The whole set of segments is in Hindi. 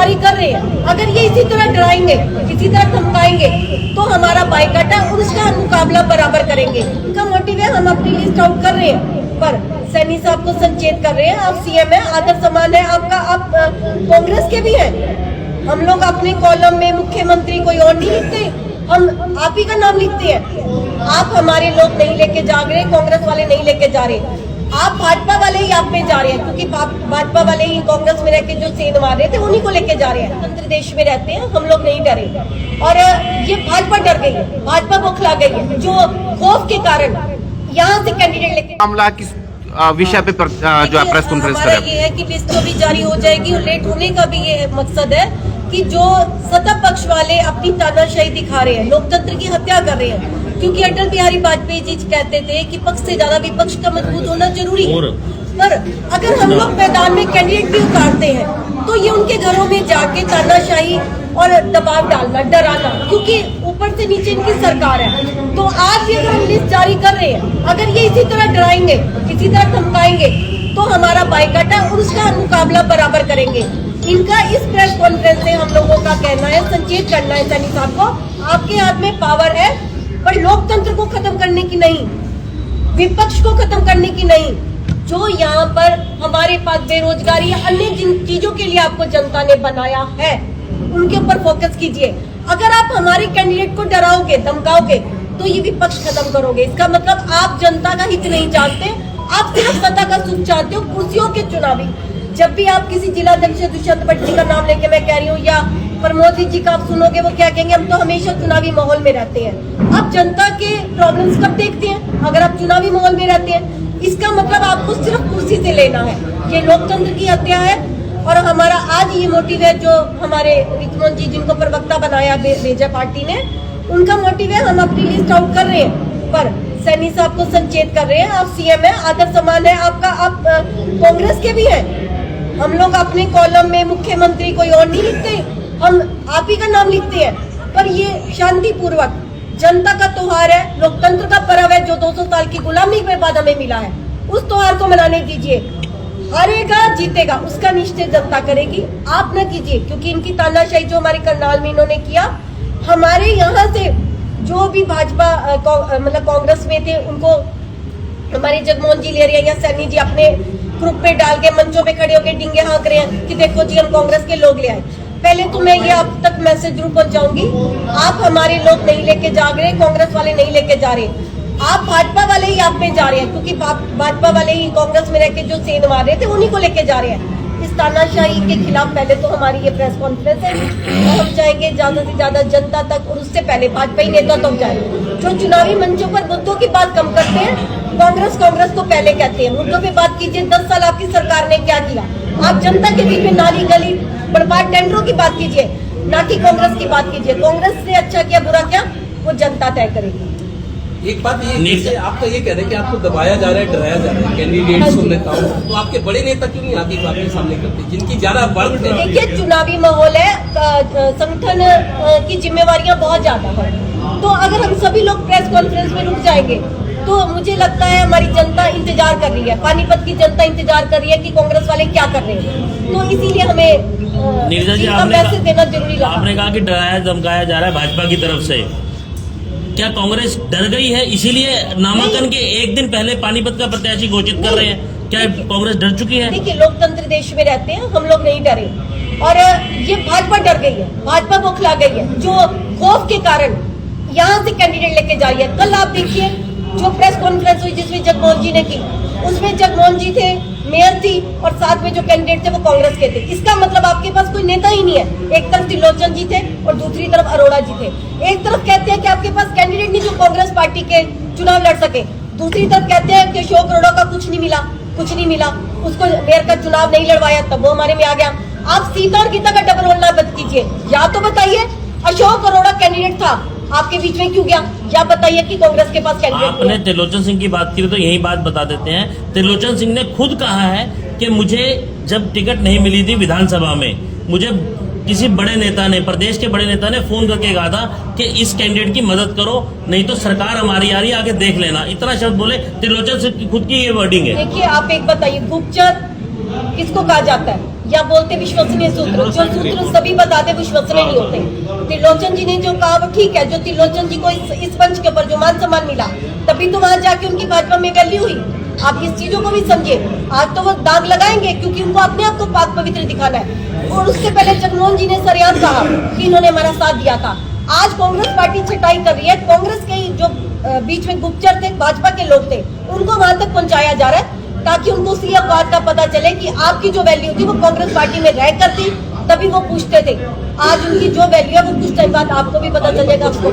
जारी कर रहे हैं। अगर ये इसी तरह डराएंगे, इसी तरह धमकाएंगे तो हमारा बाइकाट है और उसका हम मुकाबला बराबर करेंगे। उनका मोटिव है, हम अपनी लिस्ट आउट कर रहे हैं, पर सैनी साहब को संचेत कर रहे हैं, आप सीएम है, आदर सम्मान है आपका, आप कांग्रेस के भी हैं। हम लोग अपने कॉलम में मुख्यमंत्री कोई और नहीं लिखते, हम आप ही का नाम लिखते हैं। आप हमारे लोग नहीं लेके जा रहे, कांग्रेस वाले नहीं लेके जा रहे, आप भाजपा वाले ही आप में जा रहे हैं, क्योंकि भाजपा वाले ही कांग्रेस में रह के जो सेंध मार रहे थे उन्हीं को लेके जा रहे हैं। स्वतंत्र देश में रहते हैं, हम लोग नहीं डरे और ये भाजपा डर गई है, भाजपा बौखला गई है, जो खौफ के कारण यहाँ से कैंडिडेट लेके। मामला किस विषय पे जो है प्रेस कॉन्फ्रेंस करें? ये है कि लिस्ट तो भी जारी हो जाएगी और लेट होने का भी ये मकसद है कि जो सत्ता पक्ष वाले अपनी तानाशाही दिखा रहे हैं, लोकतंत्र की हत्या कर रहे हैं, क्योंकि अटल बिहारी वाजपेयी जी कहते थे कि पक्ष से ज्यादा विपक्ष का मजबूत होना जरूरी है। पर अगर हम लोग मैदान में कैंडिडेट भी उतारते हैं तो ये उनके घरों में जाके तानाशाही और दबाव डालना, डराना, क्योंकि ऊपर से नीचे इनकी सरकार है। तो आज भी अगर हम लिस्ट जारी कर रहे हैं, अगर ये इसी तरह डराएंगे, इसी तरह धमकाएंगे तो हमारा बाइकाट है और उसका हम मुकाबला बराबर करेंगे। इनका इस प्रेस कॉन्फ्रेंस से हम लोगों का कहना है, संचेत करना है सैनी साहब को, आपके हाथ में पावर है, पर लोकतंत्र को खत्म करने की नहीं, विपक्ष को खत्म करने की नहीं। जो यहाँ पर हमारे पास बेरोजगारी या अन्य जिन चीजों के लिए आपको जनता ने बनाया है उनके ऊपर फोकस कीजिए। अगर आप हमारे कैंडिडेट को डराओगे, धमकाओगे तो ये विपक्ष खत्म करोगे। इसका मतलब आप जनता का हित नहीं चाहते, आप सिर्फ सत्ता का सुख चाहते हो, कुर्सियों के चुनावी। जब भी आप किसी जिलाध्यक्ष दुष्यंत भट्टी का नाम लेके मैं कह रही हूँ या प्रमोद जी का आप सुनोगे, वो क्या कहेंगे, हम तो हमेशा चुनावी माहौल में रहते हैं। आप जनता के प्रॉब्लम्स कब देखते हैं? अगर आप चुनावी माहौल में रहते हैं। इसका मतलब आपको सिर्फ कुर्सी से लेना है, ये लोकतंत्र की हत्या है। और हमारा आज ये मोटिव है, जो हमारे नीतिमोहन जी जिनको प्रवक्ता बनाया बेजा पार्टी ने, उनका मोटिव है, हम अपनी लिस्ट आउट कर रहे हैं, पर सैनी साहब को संचेत कर रहे हैं, आप सीएम है, आदर सम्मान है आपका, आप कांग्रेस के भी हैं। हम लोग अपने कॉलम में मुख्यमंत्री कोई और नहीं लिखते, हम आप ही का नाम लिखते हैं। पर ये शांतिपूर्वक जनता का त्योहार है, लोकतंत्र का पर्व है, जो 200 साल की गुलामी के बाद हमें मिला है, उस त्योहार को मनाने दीजिए। हारेगा जीतेगा उसका निश्चय जनता करेगी, आप न कीजिए, क्योंकि इनकी तानाशाही जो हमारे करनाल में इन्होंने किया, हमारे यहाँ से जो भी भाजपा मतलब कांग्रेस में थे उनको हमारे जगमोहन जी ले रहे हैं या सैनी जी अपने ग्रुप पे डाल के मंचों पे खड़े होकर डिंगे हाँक रहे हैं कि देखो जी हम कांग्रेस के लोग ले आए। पहले तो मैं ये आप तक मैसेज जरूर पहुंचाऊंगी, आप हमारे लोग नहीं लेके जा रहे, कांग्रेस वाले नहीं लेके जा रहे, आप भाजपा वाले ही आप में जा रहे हैं, क्योंकि भाजपा वाले ही कांग्रेस में रह के जो सेंध मार रहे थे उन्हीं को लेके जा रहे हैं। इस तानाशाही के खिलाफ पहले तो हमारी ये प्रेस कॉन्फ्रेंस है, हम चाहेंगे ज्यादा से ज्यादा जनता तक, और उससे पहले भाजपा नेता तक जाए। जो चुनावी मंचों पर मुद्दों की बात कम करते हैं, कांग्रेस तो पहले कहते हैं, मुद्दों पे बात कीजिए। 10 साल आपकी सरकार ने क्या किया? आप जनता के बीच में नाली गली बर्बाद टेंडरों की बात कीजिए, ना कि कांग्रेस की बात कीजिए। कांग्रेस ने अच्छा किया बुरा क्या वो जनता तय करेगी। एक बात ये, जैसे आप तो ये कह रहे हैं कि आपको दबाया जा रहा है, डराया जा रहा है कैंडिडेट्स को, नेताओं, तो आपके बड़े नेता क्यों नहीं आगे आपके सामने करते, जिनकी ज्यादा बढ़? देखिए चुनावी माहौल है, संगठन की जिम्मेवारियां बहुत ज्यादा है, तो अगर हम सभी लोग प्रेस कॉन्फ्रेंस में रुक जाएंगे तो मुझे लगता है हमारी जनता इंतजार कर रही है, पानीपत की जनता इंतजार कर रही है कि कांग्रेस वाले क्या कर रहे हैं। तो इसीलिए हमें नीरजा जी मैसेज देना जरूरी लगा। आपने कहा कि डराया धमकाया जा रहा है भाजपा की तरफ से, क्या कांग्रेस डर गई है इसीलिए नामांकन के एक दिन पहले पानीपत का प्रत्याशी घोषित कर रहे हैं? क्या कांग्रेस डर चुकी है? देखिए लोकतंत्र देश में रहते हैं, हम लोग नहीं डरे और ये भाजपा डर गई है, भाजपा बौखला गई है, जो खौफ के कारण यहाँ से कैंडिडेट लेके जा रही है। कल आप देखिए जो प्रेस कॉन्फ्रेंस हुई जिसमें जगमोहन जी ने की, उसमें जगमोहन जी थे, मेयर थी और साथ में जो कैंडिडेट थे वो कांग्रेस के थे। इसका मतलब आपके पास कोई नेता ही नहीं है। एक तरफ त्रिलोचन जी थे और दूसरी तरफ अरोड़ा जी थे। एक तरफ कहते हैं कि आपके पास कैंडिडेट नहीं जो कांग्रेस पार्टी के चुनाव लड़ सके, दूसरी तरफ कहते हैं कि अशोक अरोड़ा का कुछ नहीं मिला, उसको मेयर का चुनाव नहीं लड़वाया तब वो हमारे में आ गया। आप सीता और गीता का डबल रोल ना बत कीजिए, या तो बताइए अशोक अरोड़ा कैंडिडेट था आपके बीच में क्यों गया, या बताइए कि कांग्रेस के पास कैंडिडेट। आपने त्रिलोचन सिंह की बात की तो यही बात बता देते हैं। त्रिलोचन सिंह ने खुद कहा है कि मुझे जब टिकट नहीं मिली थी विधानसभा में, मुझे किसी बड़े नेता ने, प्रदेश के बड़े नेता ने फोन करके कहा था कि इस कैंडिडेट की मदद करो, नहीं तो सरकार हमारी आ रही है, आके देख लेना। इतना शब्द बोले। त्रिलोचन सिंह की खुद की ये वर्डिंग है। देखिए आप एक बताइए, गुपचर किसको कहा जाता है? या बोलते विश्वसनीय सूत्र, जो सूत्र सभी बताते विश्वसनीय नहीं होते। त्रिलोचन जी ने जो कहा वो ठीक है, जो त्रिलोचन जी को इस मंच के ऊपर जो मान सम्मान मिला, तभी तो वहां जाके उनकी भाजपा में वैल्यू हुई। आप इस चीजों को भी समझिए। आज तो वो दाग लगाएंगे क्योंकि उनको अपने आप को पाक पवित्र दिखाना है। और उससे पहले जगमोहन जी ने सरेआम कहा कि इन्होंने हमारा साथ दिया था। आज कांग्रेस पार्टी छटाई कर रही है। कांग्रेस के जो बीच में गुप्तचर थे, भाजपा के लोग थे, उनको वहां तक पहुंचाया जा रहा है ताकि उनको उसी बात का पता चले कि आपकी जो वैल्यू थी वो कांग्रेस पार्टी में रह कर थी, तभी वो पूछते थे। आज उनकी जो वैल्यू है वो कुछ टाइम बाद आपको भी पता चल जाएगा। आपको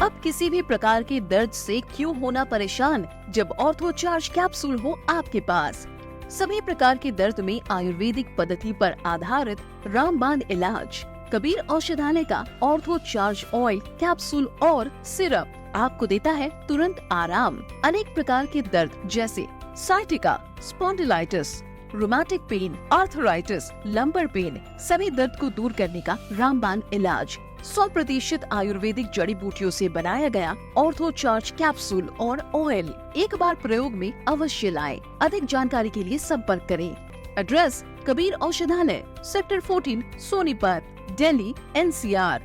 अब किसी भी प्रकार के दर्द से क्यों होना परेशान जब ऑर्थो चार्ज कैप्सूल हो आपके पास। सभी प्रकार के दर्द में आयुर्वेदिक पद्धति पर आधारित रामबाण इलाज। कबीर औषधालय का ऑर्थो चार्ज ऑयल कैप्सूल और सिरप आपको देता है तुरंत आराम। अनेक प्रकार के दर्द जैसे sciatica, spondylitis, rheumatic pain, arthritis, lumbar pain, सभी दर्द को दूर करने का रामबाण इलाज 100% आयुर्वेदिक जड़ी बूटियों से बनाया गया ऑर्थो चार्ज कैप्सूल और ऑयल एक बार प्रयोग में अवश्य लाएं। अधिक जानकारी के लिए संपर्क करें। एड्रेस कबीर औषधालय, सेक्टर 14, सोनीपत, दिल्ली, NCR।